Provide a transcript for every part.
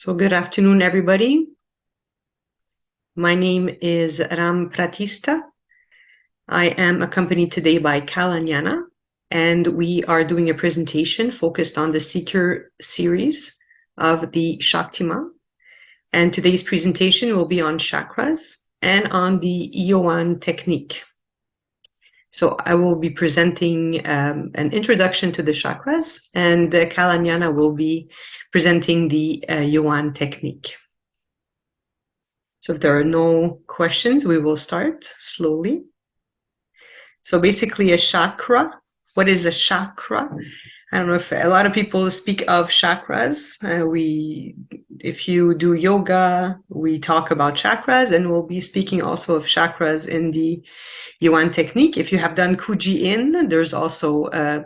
So good afternoon, everybody. My name is Ram Pratista. I am accompanied today by Kalanyana, and we are doing a presentation focused on the Seeker series of the Shakti Ma. And today's presentation will be on chakras and on the YEOUAN technique. So I will be presenting an introduction to the chakras, and Kalanyana will be presenting the YEOUAN technique. So if there are no questions, we will start slowly. So basically a chakra. What is a chakra? I don't know if a lot of people speak of chakras. If you do yoga, we talk about chakras, and we'll be speaking also of chakras in the YEOUAN technique. If you have done Kuji-in, there's also a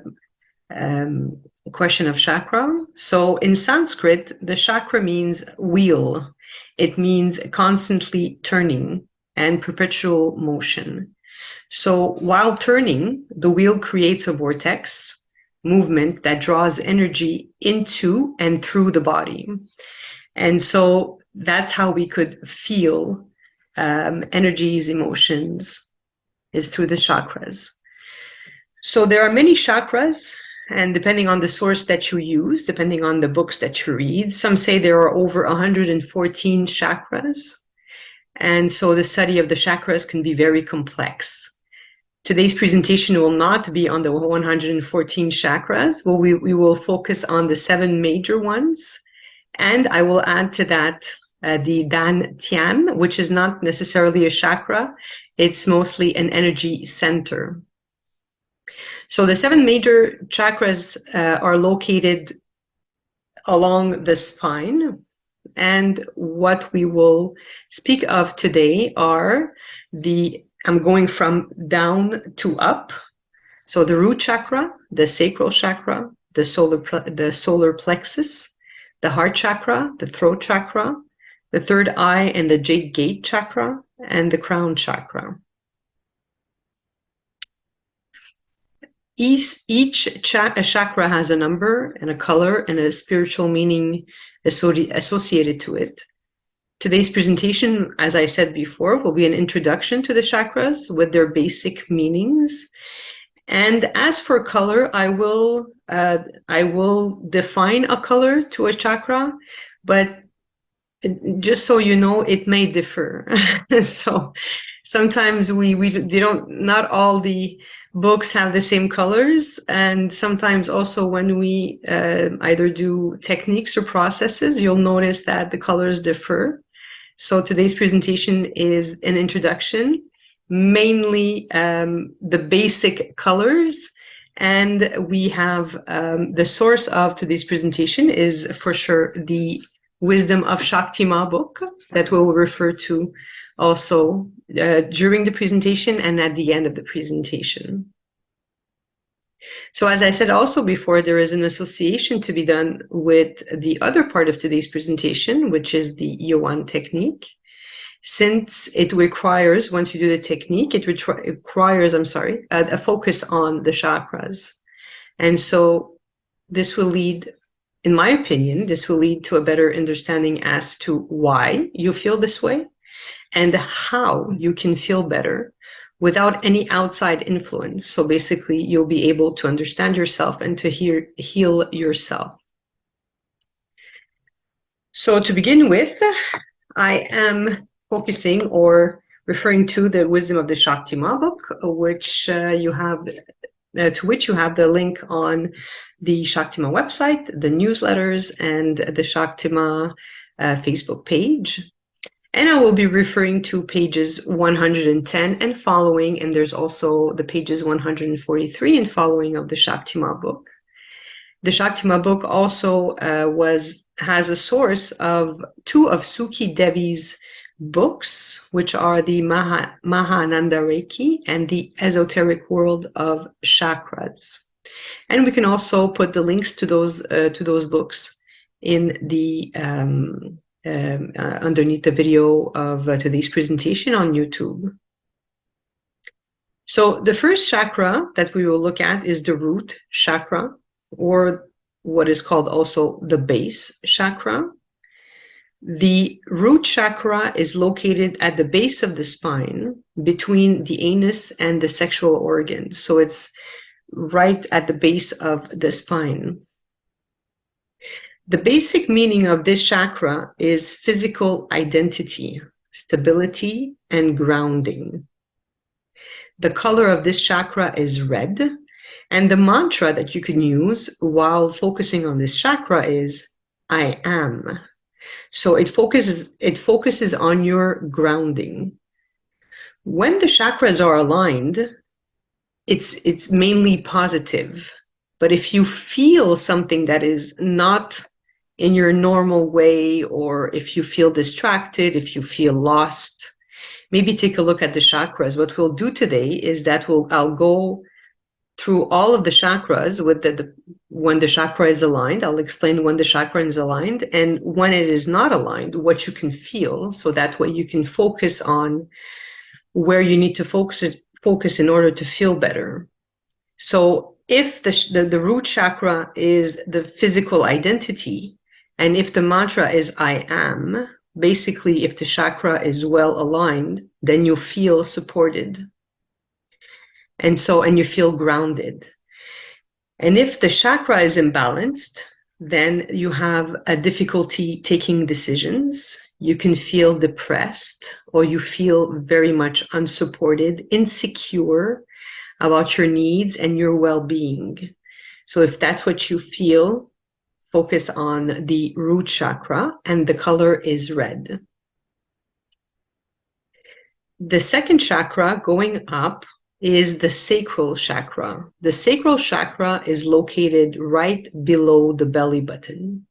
question of chakra. So in Sanskrit, the chakra means wheel. It means constantly turning and perpetual motion. So while turning, the wheel creates a vortex movement that draws energy into and through the body. And so that's how we could feel energies, emotions, is through the chakras. So there are many chakras, and depending on the source that you use, depending on the books that you read, some say there are over 114 chakras. And so the study of the chakras can be very complex. Today's presentation will not be on the 114 chakras. Well, we will focus on the 7 major ones. And I will add to that the Dan Tian, which is not necessarily a chakra. It's mostly an energy center. So the 7 major chakras are located along the spine. And what we will speak of today are I'm going from down to up. So the root chakra, the sacral chakra, the solar plexus, the heart chakra, the throat chakra, the third eye and the jade gate chakra, and the crown chakra. Each chakra has a number and a color and a spiritual meaning associated to it. Today's presentation, as I said before, will be an introduction to the chakras with their basic meanings. And as for color, I will define a color to a chakra, but just so you know, it may differ. So sometimes not all the books have the same colors, and sometimes also when we either do techniques or processes, you'll notice that the colors differ. So today's presentation is an introduction, mainly the basic colors, and we have the source of today's presentation is for sure the Wisdom of Shakti Ma book that we will refer to also during the presentation and at the end of the presentation. So as I said also before, there is an association to be done with the other part of today's presentation, which is the YEOUAN technique. Since it requires, once you do the technique, it requires, a focus on the chakras. And so this will lead, in my opinion, this will lead to a better understanding as to why you feel this way and how you can feel better without any outside influence. So basically, you'll be able to understand yourself and to heal yourself. So to begin with, I am focusing or referring to the Wisdom of the Shakti Ma book, which you have the link on the Shakti Ma website, the newsletters, and the Shakti Ma Facebook page. And I will be referring to pages 110 and following, and there's also the pages 143 and following of the Shakti Ma book. The Shakti Ma book also has a source of 2 of Suki Devi's books, which are the Mahananda Reiki and the Esoteric World of Chakras. And we can also put the links to those books in the underneath the video of today's presentation on YouTube. So the first chakra that we will look at is the root chakra, or what is called also the base chakra. The root chakra is located at the base of the spine between the anus and the sexual organs. So it's right at the base of the spine. The basic meaning of this chakra is physical identity, stability, and grounding. The color of this chakra is red, and the mantra that you can use while focusing on this chakra is I am. So it focuses on your grounding. When the chakras are aligned, it's mainly positive. But if you feel something that is not in your normal way, or if you feel distracted, if you feel lost, maybe take a look at the chakras. What we'll do today is that I'll go through all of the chakras with when the chakra is aligned. I'll explain when the chakra is aligned, and when it is not aligned, what you can feel, so that way you can focus on where you need to focus in order to feel better. So if the root chakra is the physical identity, and if the mantra is I am, basically if the chakra is well aligned, then you feel supported. And you feel grounded. And if the chakra is imbalanced, then you have a difficulty taking decisions. You can feel depressed, or you feel very much unsupported, insecure about your needs and your well-being. So if that's what you feel, focus on the root chakra, and the color is red. The second chakra going up is the sacral chakra. The sacral chakra is located right below the belly button.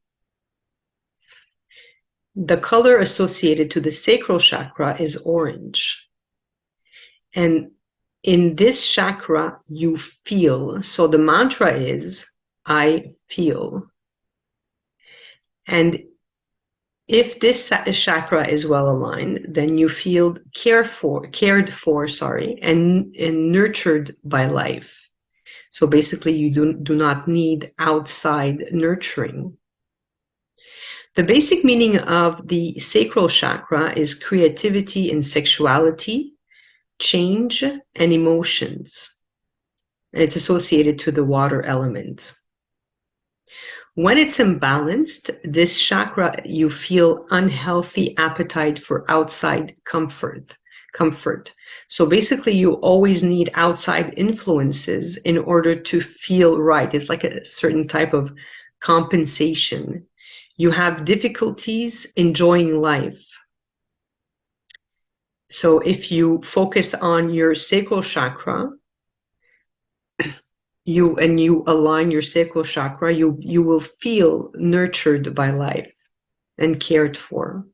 The color associated to the sacral chakra is orange. And in this chakra, you feel. So the mantra is, I feel. And if this chakra is well aligned, then you feel cared for, and nurtured by life. So basically, you do not need outside nurturing. The basic meaning of the sacral chakra is creativity and sexuality, change, and emotions. And it's associated to the water element. When it's imbalanced, this chakra, you feel unhealthy appetite for outside comfort. So basically, you always need outside influences in order to feel right. It's like a certain type of compensation. You have difficulties enjoying life. So if you focus on your sacral chakra, you align your sacral chakra, you will feel nurtured by life and cared for.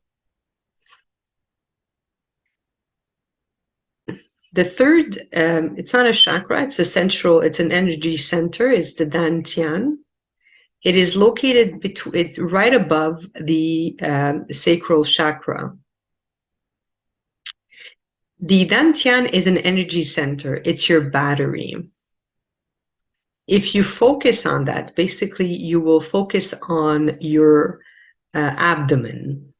The third, it's not a chakra, it's an energy center, it's the dantian. It is located right above the sacral chakra. The dantian is an energy center, it's your battery. If you focus on that, basically you will focus on your abdomen.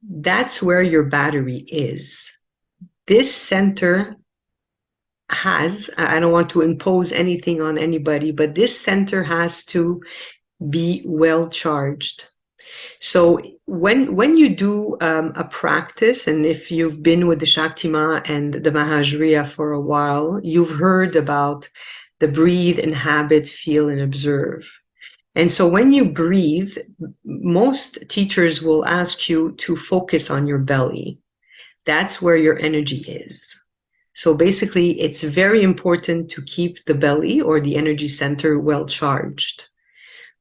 That's where your battery is. This center has, I don't want to impose anything on anybody, but this center has to be well charged. So when you do a practice, and if you've been with the Shakti Ma and the Mahajriya for a while, you've heard about the breathe, inhabit, feel, and observe. And so when you breathe, most teachers will ask you to focus on your belly. That's where your energy is. So basically, it's very important to keep the belly or the energy center well charged.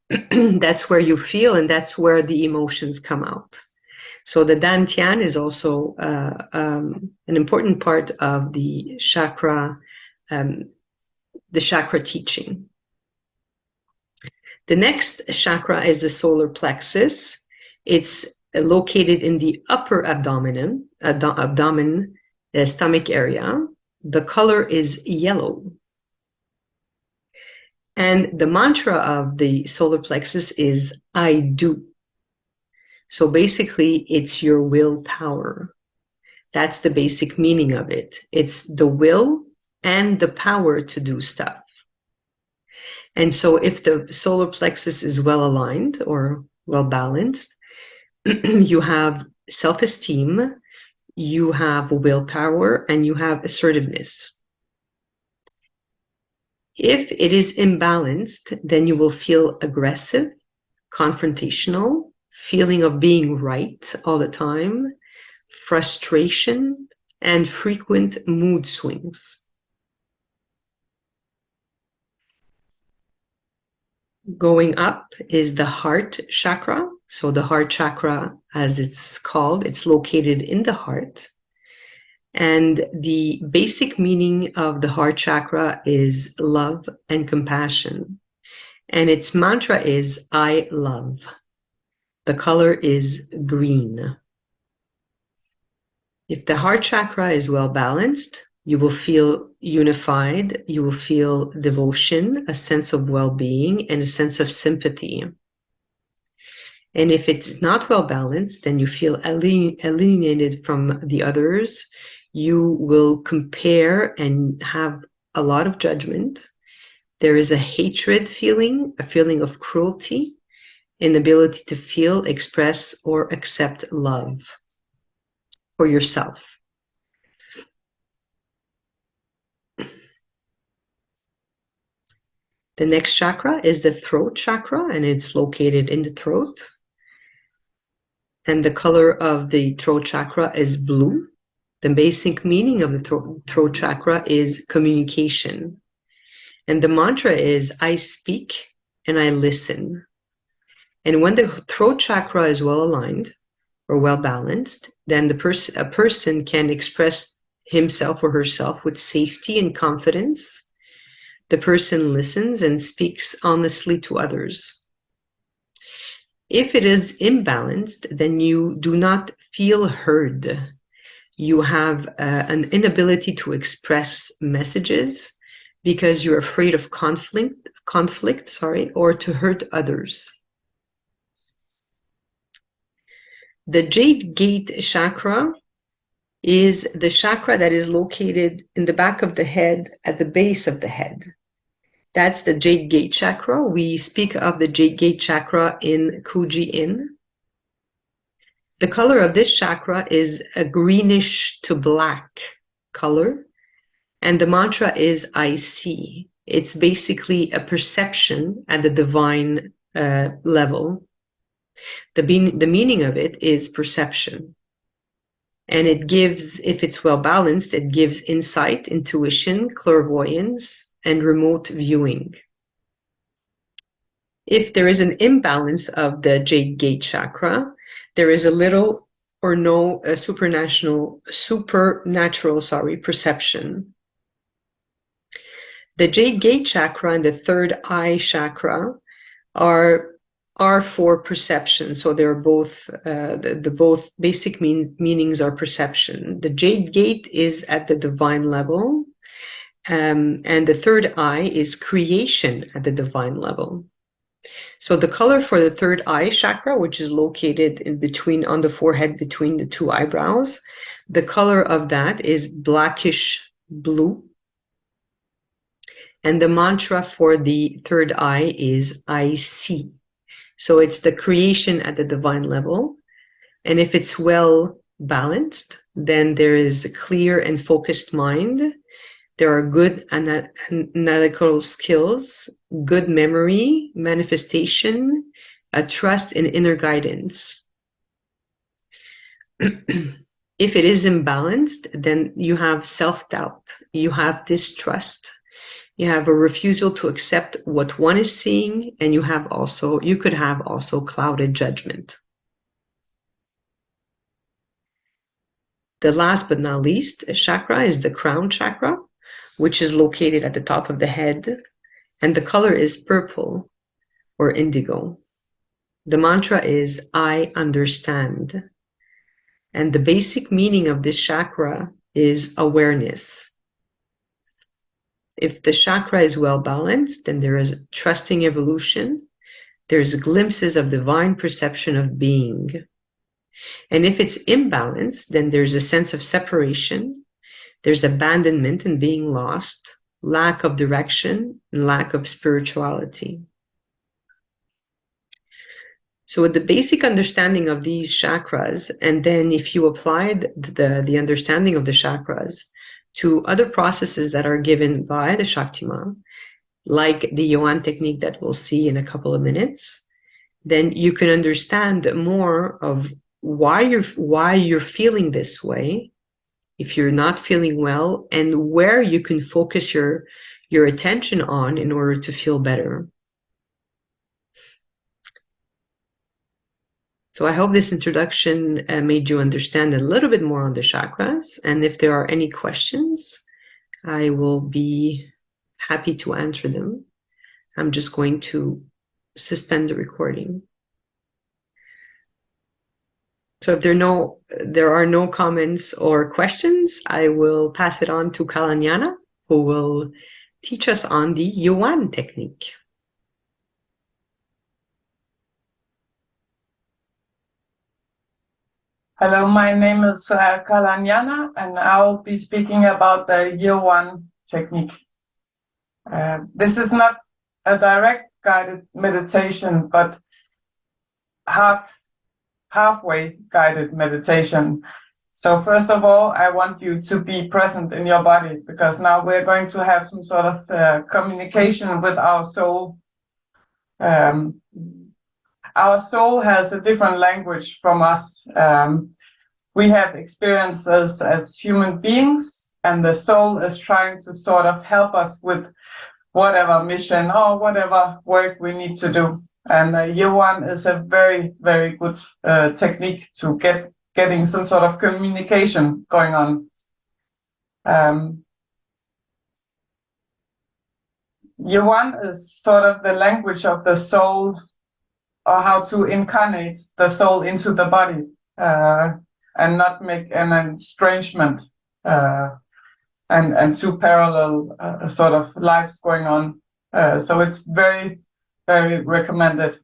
That's where you feel, and that's where the emotions come out. So the dantian is also an important part of the chakra teaching. The next chakra is the solar plexus. It's located in the upper abdomen, the stomach area. The color is yellow. And the mantra of the solar plexus is I do. So basically, it's your willpower. That's the basic meaning of it. It's the will and the power to do stuff. And so if the solar plexus is well aligned or well balanced, you have self-esteem, you have willpower, and you have assertiveness. If it is imbalanced, then you will feel aggressive, confrontational, feeling of being right all the time, frustration, and frequent mood swings. Going up is the heart chakra. So the heart chakra, as it's called, it's located in the heart. And the basic meaning of the heart chakra is love and compassion. And its mantra is, I love. The color is green. If the heart chakra is well balanced, you will feel unified, you will feel devotion, a sense of well-being, and a sense of sympathy. And if it's not well balanced, then you feel alienated from the others. You will compare and have a lot of judgment. There is a hatred feeling, a feeling of cruelty, inability to feel, express, or accept love for yourself. The next chakra is the throat chakra, and it's located in the throat. And the color of the throat chakra is blue. The basic meaning of the throat chakra is communication. And the mantra is, I speak and I listen. And when the throat chakra is well aligned or well balanced, then a person can express himself or herself with safety and confidence. The person listens and speaks honestly to others. If it is imbalanced, then you do not feel heard. You have an inability to express messages because you're afraid of conflict, or to hurt others. The Jade Gate chakra is the chakra that is located in the back of the head, at the base of the head. That's the Jade Gate chakra. We speak of the Jade Gate chakra in Kuji-in. The color of this chakra is a greenish to black color, and the mantra is I see. It's basically a perception at the divine level. The meaning of it is perception. And it gives, if it's well balanced, it gives insight, intuition, clairvoyance, and remote viewing. If there is an imbalance of the Jade Gate chakra, there is a little or no supernatural perception. The Jade Gate chakra and the third eye chakra are for perception. So they're both, the both basic meanings are perception. The Jade Gate is at the divine level, and the third eye is creation at the divine level. So the color for the third eye chakra, which is located in between, on the forehead between the two eyebrows, the color of that is blackish blue. And the mantra for the third eye is I see. So it's the creation at the divine level. And if it's well balanced, then there is a clear and focused mind. There are good analytical skills, good memory, manifestation, a trust in inner guidance. If it is imbalanced, then you have self-doubt, you have distrust, you have a refusal to accept what one is seeing, and you could have also clouded judgment. The last but not least chakra is the crown chakra, which is located at the top of the head, and the color is purple or indigo. The mantra is I understand. And the basic meaning of this chakra is awareness. If the chakra is well balanced, then there is trusting evolution. There's glimpses of divine perception of being. And if it's imbalanced, then there's a sense of separation, there's abandonment and being lost, lack of direction, and lack of spirituality. So with the basic understanding of these chakras, and then if you applied the understanding of the chakras to other processes that are given by the Shakti Ma, like the YEOUAN technique that we'll see in a couple of minutes, then you can understand more of why you're feeling this way, if you're not feeling well, and where you can focus your attention on in order to feel better. So I hope this introduction made you understand a little bit more on the chakras. And if there are any questions, I will be happy to answer them. I'm just going to suspend the recording. So if there are no comments or questions, I will pass it on to Kalanyana, who will teach us on the YEOUAN technique. Hello, my name is Kalanyana, and I'll be speaking about the YEOUAN technique. This is not a direct guided meditation, but halfway guided meditation. So first of all, I want you to be present in your body, because now we're going to have some sort of communication with our soul. Our soul has a different language from us. We have experiences as human beings, and the soul is trying to sort of help us with whatever mission or whatever work we need to do. And YEOUAN is a very, very good technique to getting some sort of communication going on. YEOUAN is sort of the language of the soul, or how to incarnate the soul into the body, and not make an estrangement and two parallel sort of lives going on. So it's very, very recommended.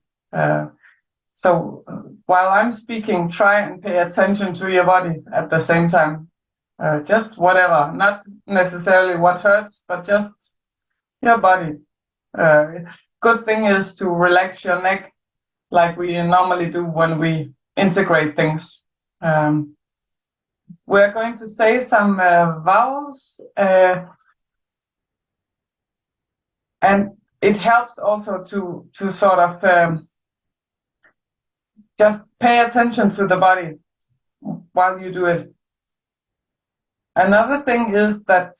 So while I'm speaking, try and pay attention to your body at the same time. Just whatever, not necessarily what hurts, but just your body. Good thing is to relax your neck, like we normally do when we integrate things. We're going to say some vowels, and it helps also to sort of just pay attention to the body while you do it. Another thing is that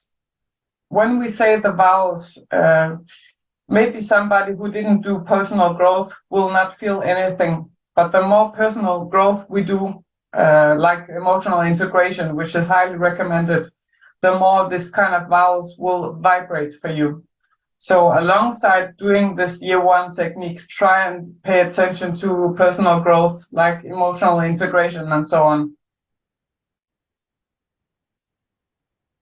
when we say the vowels, maybe somebody who didn't do personal growth will not feel anything, but the more personal growth we do, like emotional integration, which is highly recommended, the more this kind of vowels will vibrate for you. So alongside doing this YEOUAN technique, try and pay attention to personal growth, like emotional integration and so on.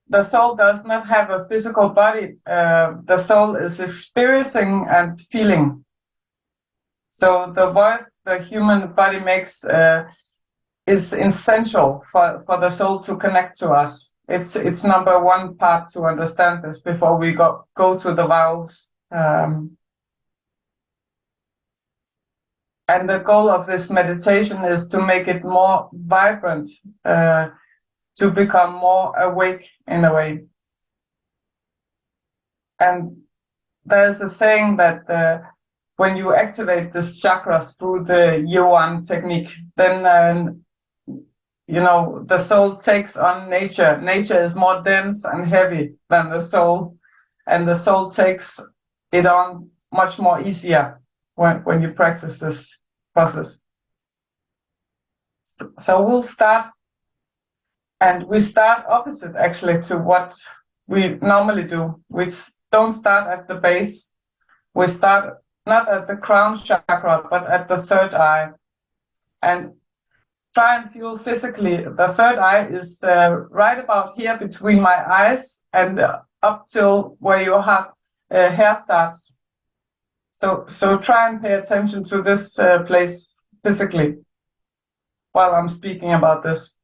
The soul does not have a physical body. The soul is experiencing and feeling. So the voice the human body makes is essential for the soul to connect to us. It's number one part to understand this before we go to the vowels. And the goal of this meditation is to make it more vibrant, to become more awake in a way. And there's a saying that when you activate this chakras through the YEOUAN technique, then you know, the soul takes on nature. Nature is more dense and heavy than the soul, and the soul takes it on much more easier when you practice this process. So we'll start, and we start opposite actually to what we normally do. We don't start at the base. We start not at the crown chakra, but at the third eye. And try and feel physically. The third eye is right about here between my eyes and up till where your hair starts. So try and pay attention to this place physically. while I'm speaking about this.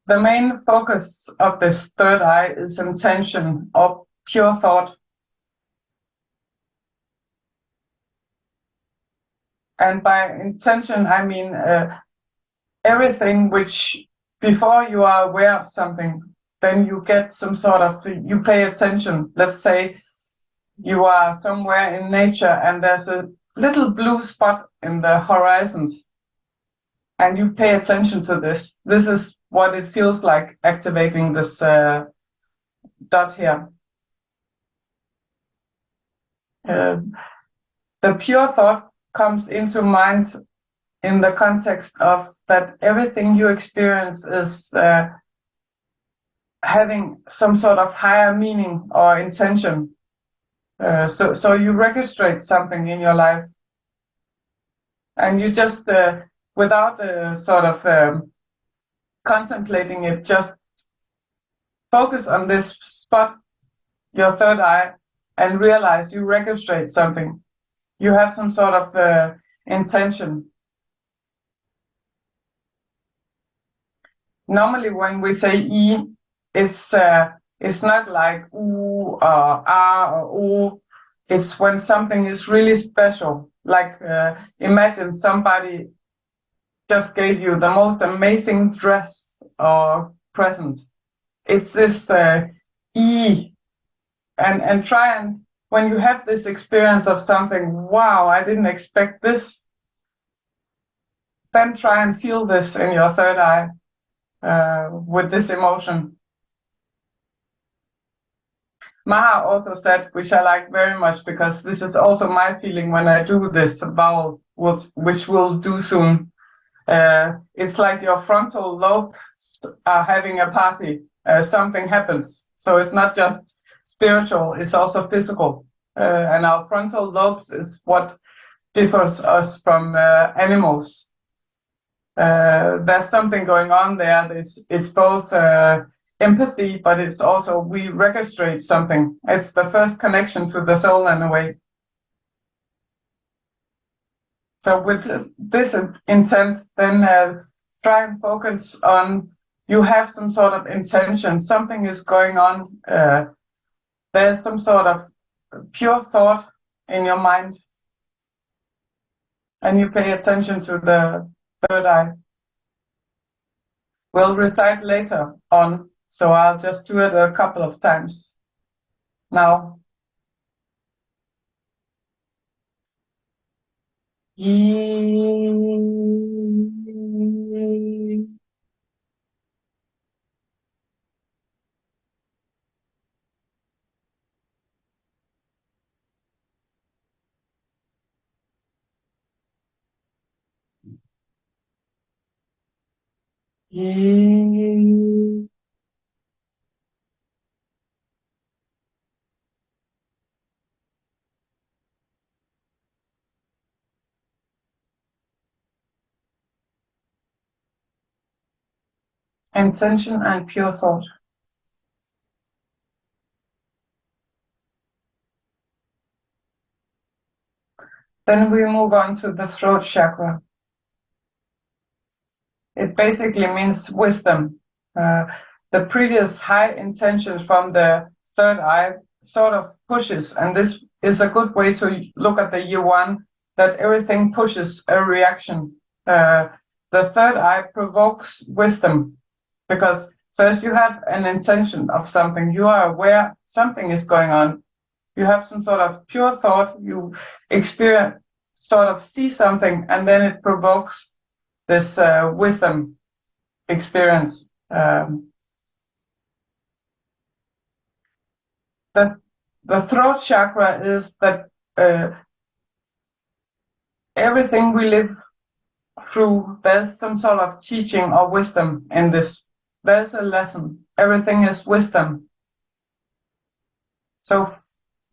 The main focus of this third eye is intention or pure thought. And by intention, I mean everything which, before you are aware of something, then you get some sort of, you pay attention. Let's say you are somewhere in nature and there's a little blue spot in the horizon, and you pay attention to this. This is what it feels like activating this dot here. The pure thought comes into mind in the context of that everything you experience is having some sort of higher meaning or intention. So you registrate something in your life, and you just, without sort of contemplating it, just focus on this spot, your third eye, and realize you registrate something. You have some sort of intention. Normally when we say E, it's not like ooh or ah or ooh. It's when something is really special. Like imagine somebody just gave you the most amazing dress or present. It's this E. And try and, when you have this experience of something, wow, I didn't expect this, then try and feel this in your third eye with this emotion. Maha also said, which I like very much, because this is also my feeling when I do this vowel, which we'll do soon. It's like your frontal lobes are having a party. Something happens. So it's not just spiritual, it's also physical. And our frontal lobes is what differs us from animals. There's something going on there. It's both empathy, but it's also we registrate something. It's the first connection to the soul in a way. So with this intent, then try and focus on, you have some sort of intention, something is going on, there's some sort of pure thought in your mind, and you pay attention to the third eye. We'll recite later on, so I'll just do it a couple of times now. Intention and pure thought. Then we move on to the throat chakra. It basically means wisdom. The previous high intention from the third eye sort of pushes, and this is a good way to look at the YEOUAN, that everything pushes a reaction. The third eye provokes wisdom, because first you have an intention of something, you are aware something is going on, you have some sort of pure thought, you experience, sort of see something, and then it provokes this wisdom experience. The throat chakra is that everything we live through, there's some sort of teaching or wisdom in this. There's a lesson. Everything is wisdom. So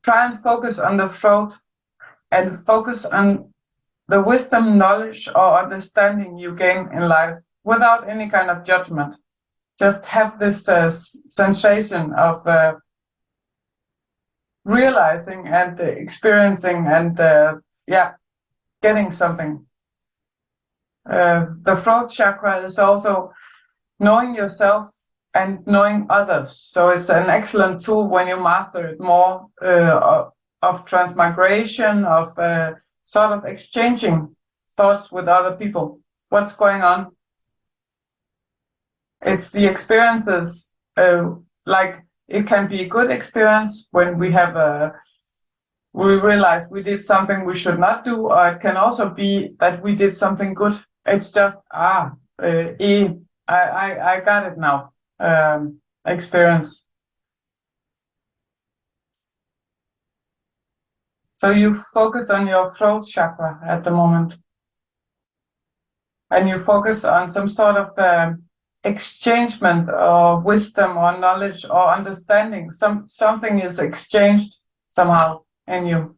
try and focus on the throat and focus on the wisdom, knowledge, or understanding you gain in life without any kind of judgment. Just have this sensation of realizing and experiencing and yeah, getting something. The throat chakra is also knowing yourself and knowing others. So it's an excellent tool when you master it more, of transmigration, of sort of exchanging thoughts with other people. What's going on? It's the experiences, like it can be a good experience when we have we realize we did something we should not do, or it can also be that we did something good. It's just I got it now. Experience. So you focus on your throat chakra at the moment, and you focus on some sort of exchangement or wisdom or knowledge or understanding. Something is exchanged somehow in you.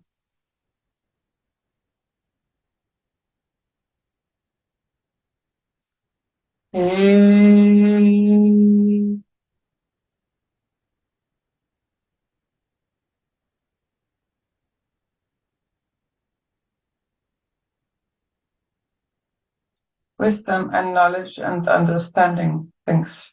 Wisdom and knowledge and understanding things.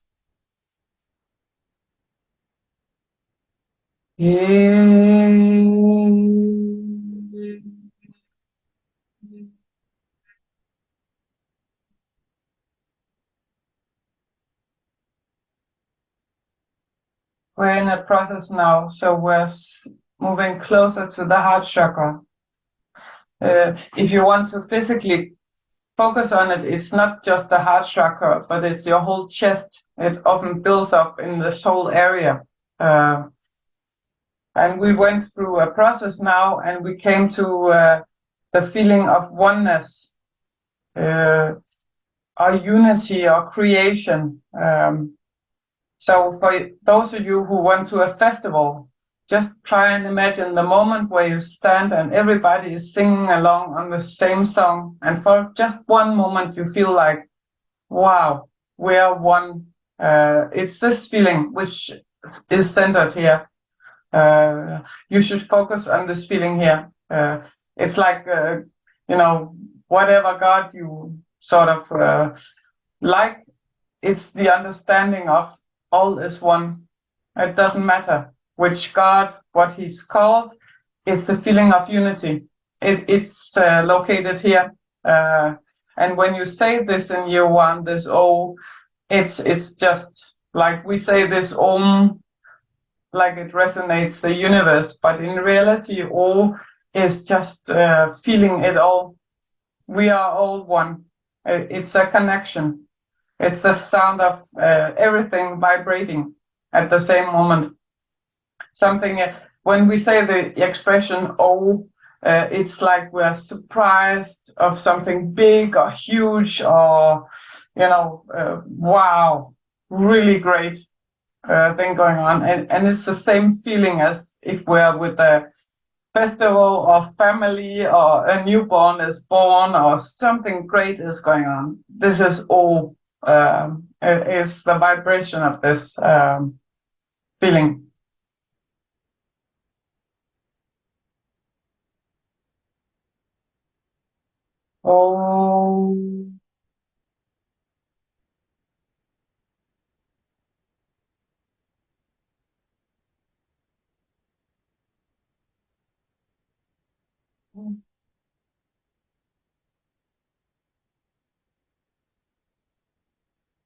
We're in a process now, so we're moving closer to the heart chakra. If you want to physically focus on it, it's not just the heart chakra, but it's your whole chest. It often builds up in this whole area. And we went through a process now, and we came to the feeling of oneness, or unity, or creation. So for those of you who went to a festival, just try and imagine the moment where you stand and everybody is singing along on the same song. And for just one moment, you feel like, wow, we are one. It's this feeling which is centered here. You should focus on this feeling here. It's like, whatever God you sort of like, it's the understanding of all is one. It doesn't matter which God, what he's called, it's the feeling of unity. It's located here. And when you say this in year one, this O, it's just like we say this Om, like it resonates the universe, but in reality, O is just feeling it all. We are all one. It's a connection. It's the sound of everything vibrating at the same moment. Something, when we say the expression "oh," it's like we're surprised of something big or huge, or wow, really great thing going on, and it's the same feeling as if we're with a festival or family, or a newborn is born, or something great is going on. This is all. Is the vibration of this feeling. Oh.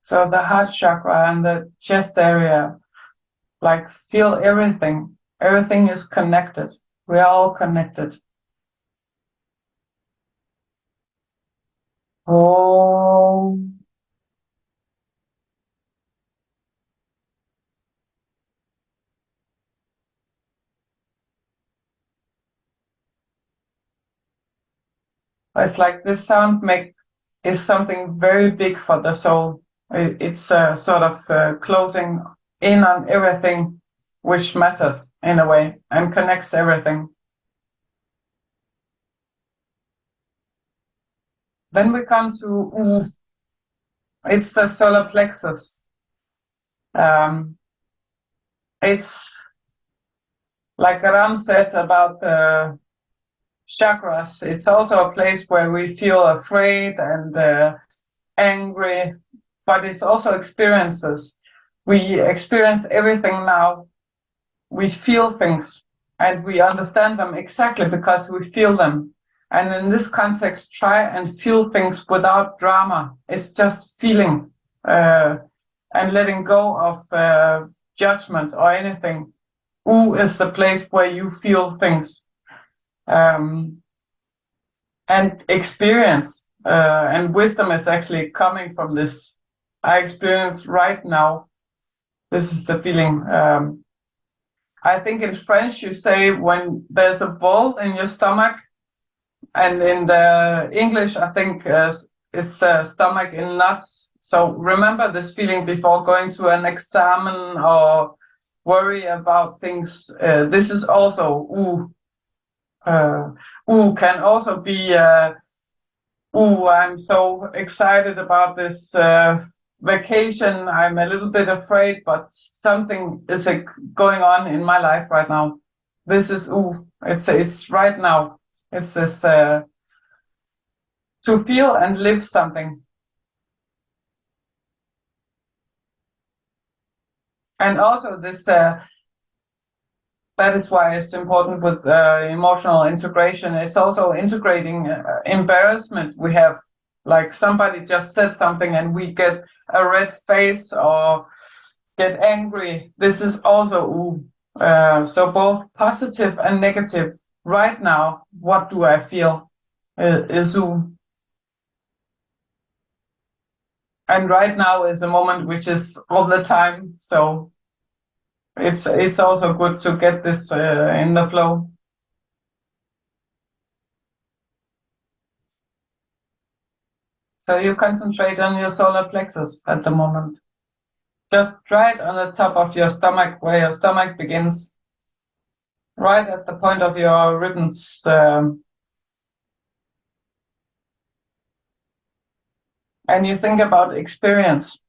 So the heart chakra and the chest area, like, feel everything. Everything is connected. We are all connected. Oh. It's like this sound is something very big for the soul. It's sort of closing in on everything which matters in a way and connects everything. Then we come to it's the solar plexus. It's like Ram said about the chakras, it's also a place where we feel afraid and angry, but it's also experiences. We experience everything now. We feel things and we understand them exactly because we feel them. And in this context, try and feel things without drama. It's just feeling and letting go of judgment or anything. Ooh is the place where you feel things and experience. And wisdom is actually coming from this. I experience right now. This is the feeling. I think in French you say when there's a ball in your stomach, and in the English I think it's stomach in knots. So remember this feeling before going to an exam or worry about things. This is also ooh. Ooh can also be ooh, I'm so excited about this vacation. I'm a little bit afraid, but something is going on in my life right now. This is ooh, it's right now. It's this to feel and live something. And also this that is why it's important with emotional integration. It's also integrating embarrassment we have. Like somebody just said something and we get a red face or get angry. This is also ooh. So both positive and negative. Right now, what do I feel is ooh. And right now is a moment which is all the time. So it's also good to get this in the flow. So you concentrate on your solar plexus at the moment. Just right on the top of your stomach, where your stomach begins, right at the point of your ribbons. And you think about experience.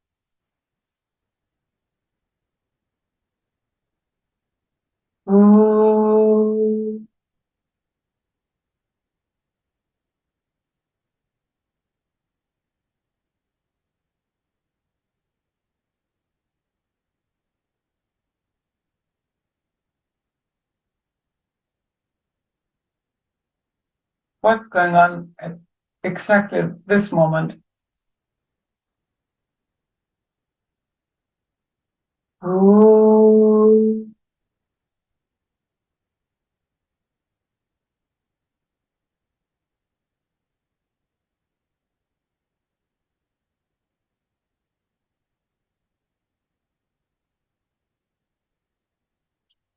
Ooh. What's going on at exactly this moment? Ooh.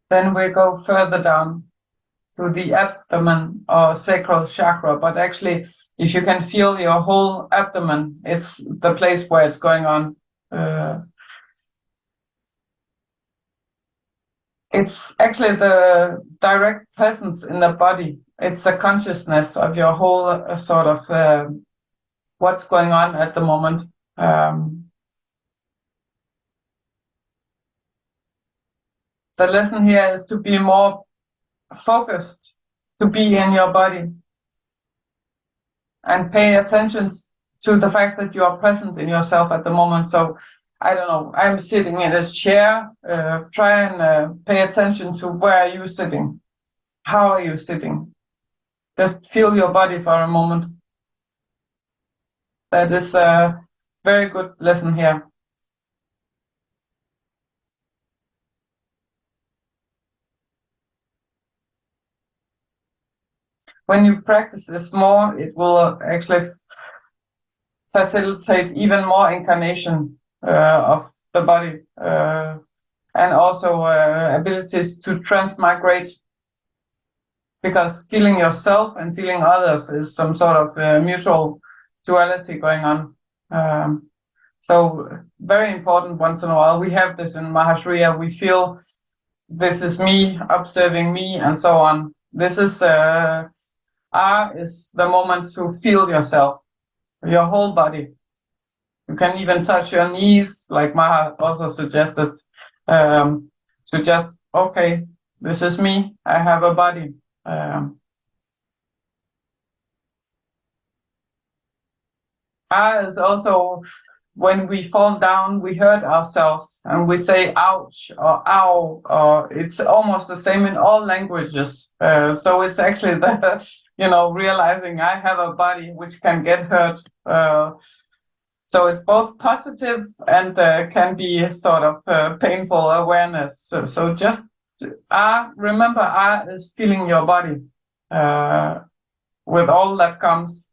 Then we go further down to the abdomen or sacral chakra, but actually if you can feel your whole abdomen, it's the place where it's going on. It's actually the direct presence in the body. It's the consciousness of your whole sort of what's going on at the moment. The lesson here is to be more focused, to be in your body and pay attention to the fact that you are present in yourself at the moment. So I don't know, I'm sitting in this chair. Try and pay attention to where are you sitting? How are you sitting? Just feel your body for a moment. That is a very good lesson here. When you practice this more, it will actually facilitate even more incarnation of the body and also abilities to transmigrate, because feeling yourself and feeling others is some sort of mutual duality going on. So very important once in a while. We have this in Mahashriya. We feel this is me observing me and so on. This is is the moment to feel yourself, your whole body. You can even touch your knees, like Maha also suggested. So just, okay, This is me. I have a body. Is also when we fall down, we hurt ourselves and we say ouch or ow, or it's almost the same in all languages. So it's actually the, realizing I have a body which can get hurt. So it's both positive and can be sort of painful awareness. So just remember, is feeling your body with all that comes.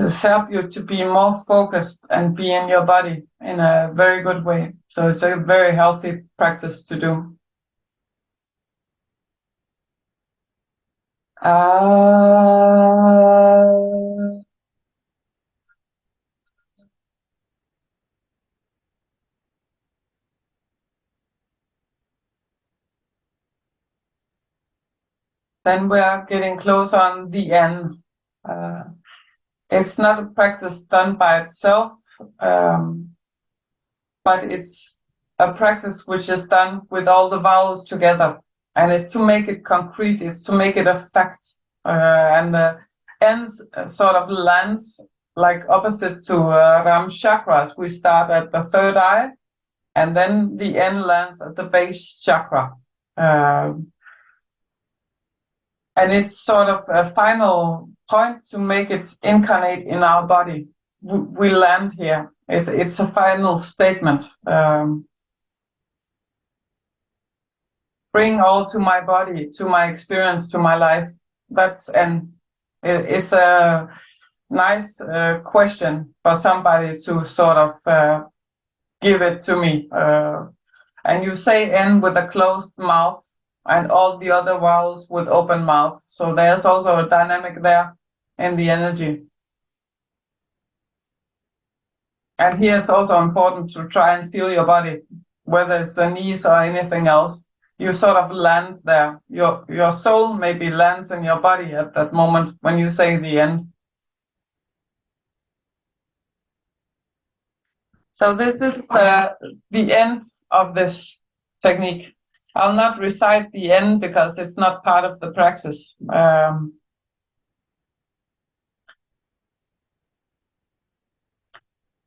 It's help you to be more focused and be in your body in a very good way. So it's a very healthy practice to do. Then we are getting close on the end. It's not a practice done by itself, but it's a practice which is done with all the vowels together. And it's to make it concrete, it's to make it a fact. And the ends sort of lands like opposite to Ram chakras. We start at the third eye, and then the end lands at the base chakra. And it's sort of a final point to make it incarnate in our body. We land here. It's a final statement. Bring all to my body, to my experience, to my life. It's a nice question for somebody to sort of give it to me. And you say N with a closed mouth, and all the other vowels with open mouth. So there's also a dynamic there in the energy. And here it's also important to try and feel your body, whether it's the knees or anything else. You sort of land there. Your soul maybe lands in your body at that moment when you say the end. So this is the end of this technique. I'll not recite the end because it's not part of the practice.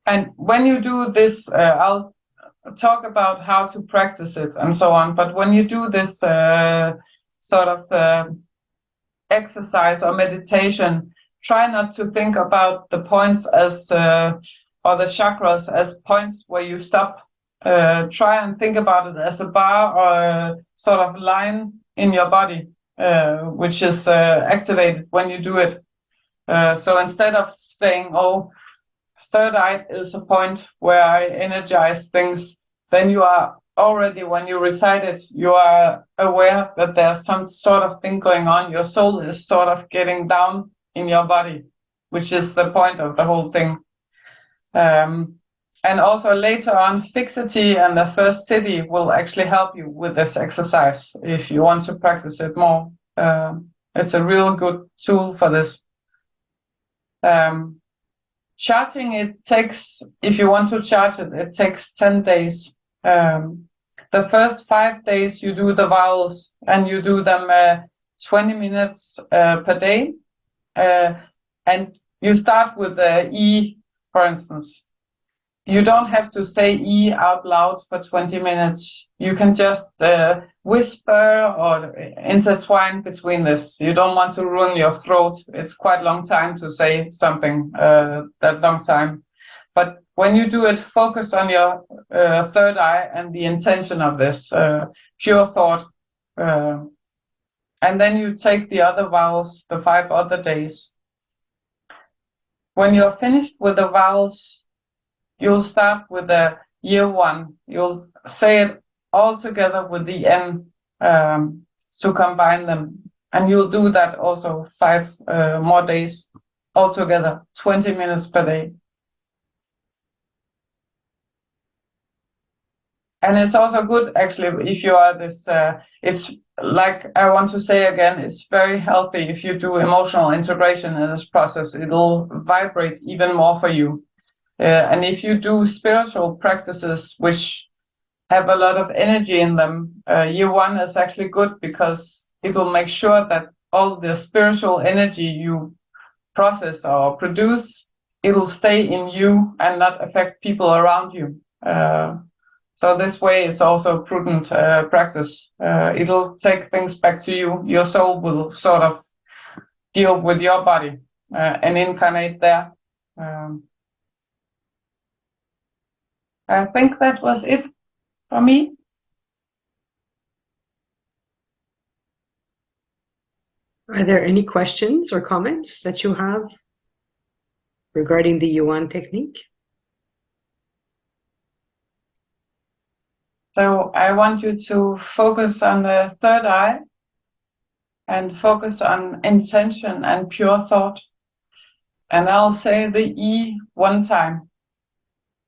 And when you do this, I'll talk about how to practice it and so on. But when you do this sort of exercise or meditation, try not to think about the points as or the chakras as points where you stop. Try and think about it as a bar or a sort of line in your body, which is activated when you do it. So instead of saying, oh, third eye is a point where I energize things, then you are already, when you recite it, you are aware that there's some sort of thing going on. Your soul is sort of getting down in your body, which is the point of the whole thing. And also later on, fixity and the first city will actually help you with this exercise if you want to practice it more. It's a real good tool for this. Charging it takes, if you want to charge it, it takes 10 days. The first 5 days you do the vowels and you do them 20 minutes per day. And you start with the E, for instance. You don't have to say E out loud for 20 minutes. You can just whisper or intertwine between this. You don't want to ruin your throat. It's quite a long time to say something, that long time. But when you do it, focus on your third eye and the intention of this, pure thought. And then you take the other vowels, the 5 other days. When you're finished with the vowels, you'll start with the YEOUAN. You'll say it all together with the N to combine them. And you'll do that also 5 more days altogether, 20 minutes per day. And it's also good, actually, if you are this, it's like I want to say again, it's very healthy if you do emotional integration in this process. It'll vibrate even more for you. And if you do spiritual practices which have a lot of energy in them, year one is actually good because it will make sure that all the spiritual energy you process or produce, it'll stay in you and not affect people around you. So this way is also prudent practice. It'll take things back to you. Your soul will sort of deal with your body and incarnate there. I think that was it for me. Are there any questions or comments that you have regarding the YEOUAN technique? So I want you to focus on the third eye and focus on intention and pure thought. And I'll say the E one time.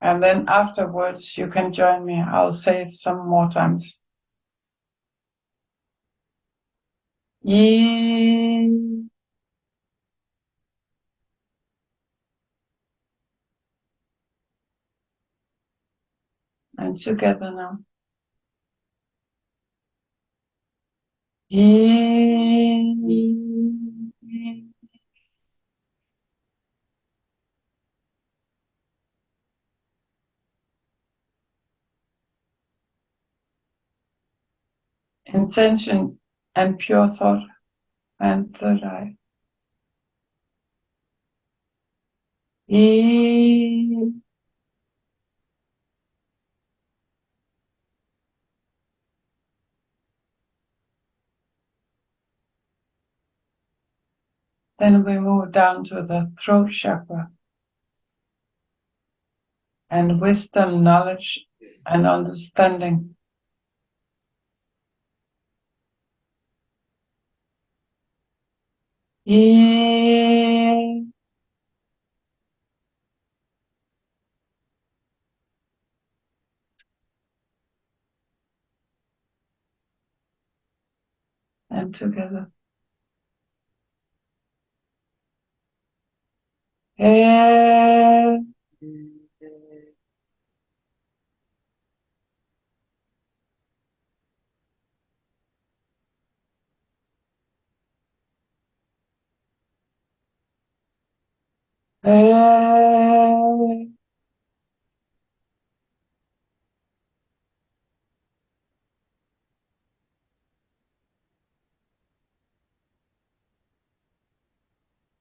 And then afterwards you can join me. I'll say it some more times. E. And together now. E. Intention and pure thought and third eye. E. Then we move down to the throat chakra. And wisdom, knowledge, and understanding. E. And together. E. E.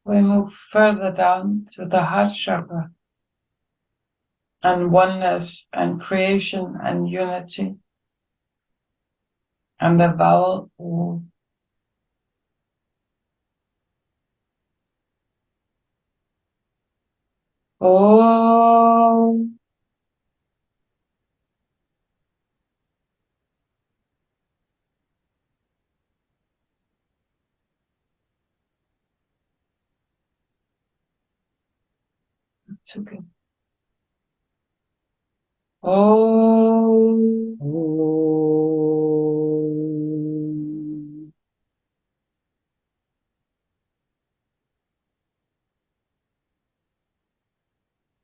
We move further down to the heart chakra. And oneness and creation and unity. And the vowel U. O. Together. O.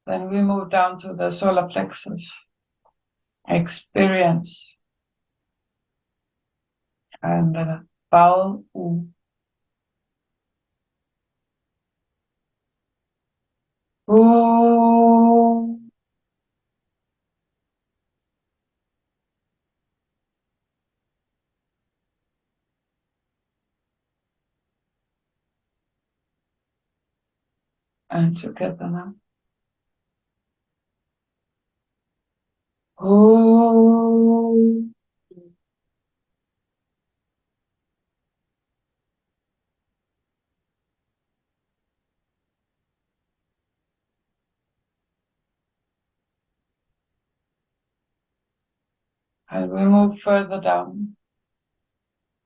Then we move down to the solar plexus. Experience. And the vowel U. U. And together now. U. And we move further down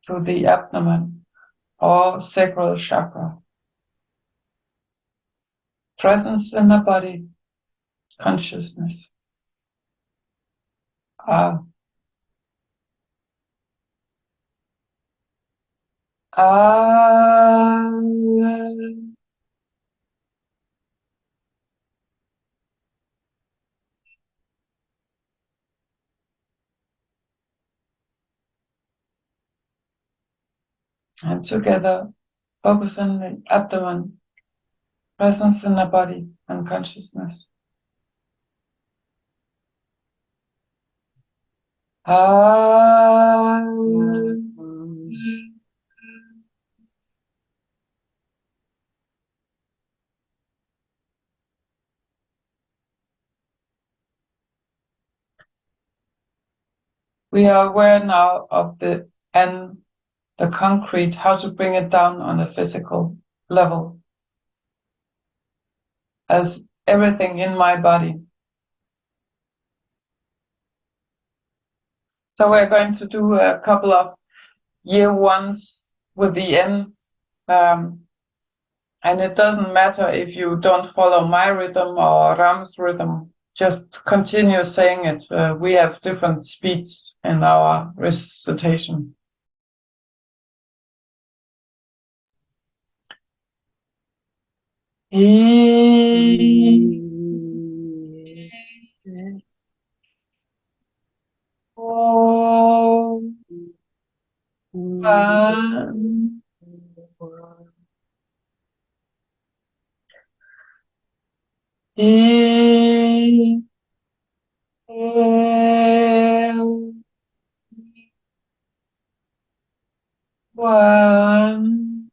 to the abdomen or sacral chakra. Presence in the body, consciousness. And together, focus on the abdomen, presence in the body and consciousness. We are aware now of the concrete, how to bring it down on a physical level, as everything in my body. So we're going to do a couple of year ones with the N. And it doesn't matter if you don't follow my rhythm or Ram's rhythm, just continue saying it. We have different speeds in our recitation. One.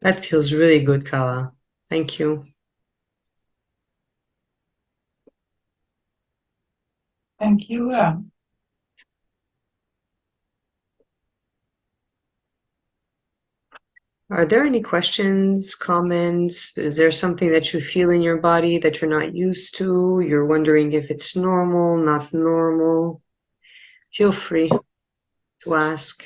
That feels really good, Kala. Thank you. Thank you. Are there any questions, comments? Is there something that you feel in your body that you're not used to? You're wondering if it's normal, not normal? Feel free to ask.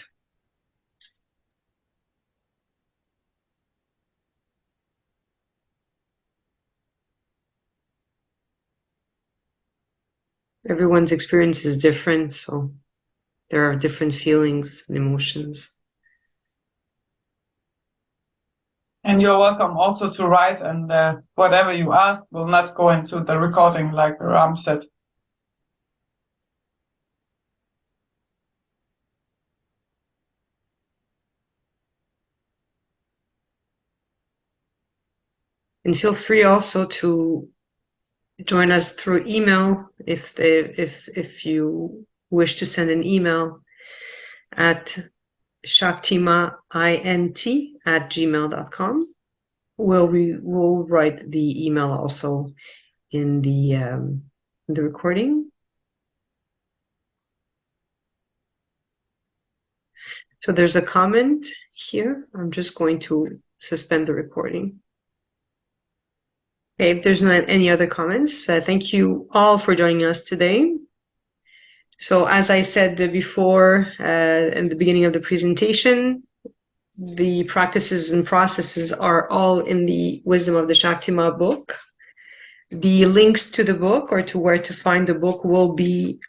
Everyone's experience is different, so there are different feelings and emotions. And you're welcome also to write, and whatever you ask will not go into the recording, like Ram said. And feel free also to join us through email if you wish to send an email at shaktimaint@gmail.com. We'll write the email also in the recording. So there's a comment here. I'm just going to suspend the recording. Okay, if there's not any other comments, thank you all for joining us today. So as I said before in the beginning of the presentation, the practices and processes are all in the Wisdom of the Shakti Ma book. The links to the book or to where to find the book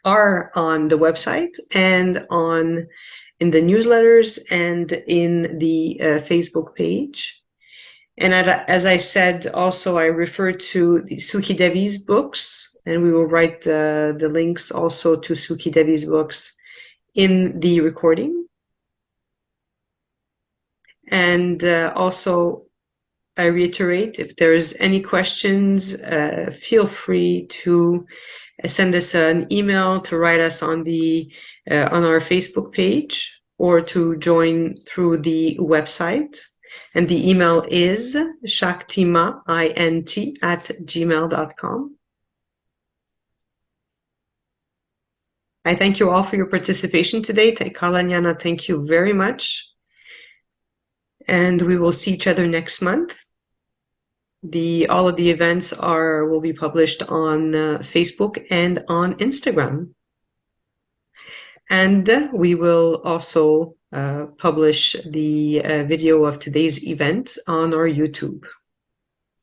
are on the website and in the newsletters and in the Facebook page. And as I said, also I refer to the Sukhi Devi's books, and we will write the links also to Sukhi Devi's books in the recording. And also, I reiterate, if there's any questions, feel free to send us an email, to write us on our Facebook page, or to join through the website. And the email is shaktimaint@gmail.com. I thank you all for your participation today. Kalanyana, thank you very much. And we will see each other next month. All of the events will be published on Facebook and on Instagram. And we will also publish the video of today's event on our YouTube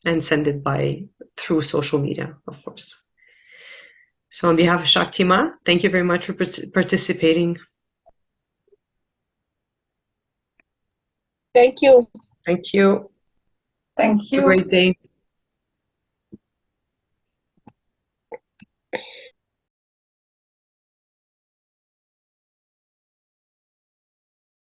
and send it through social media, of course. So on behalf of Shakti Ma, thank you very much for participating. Thank you. Thank you. Thank you. Have a great day.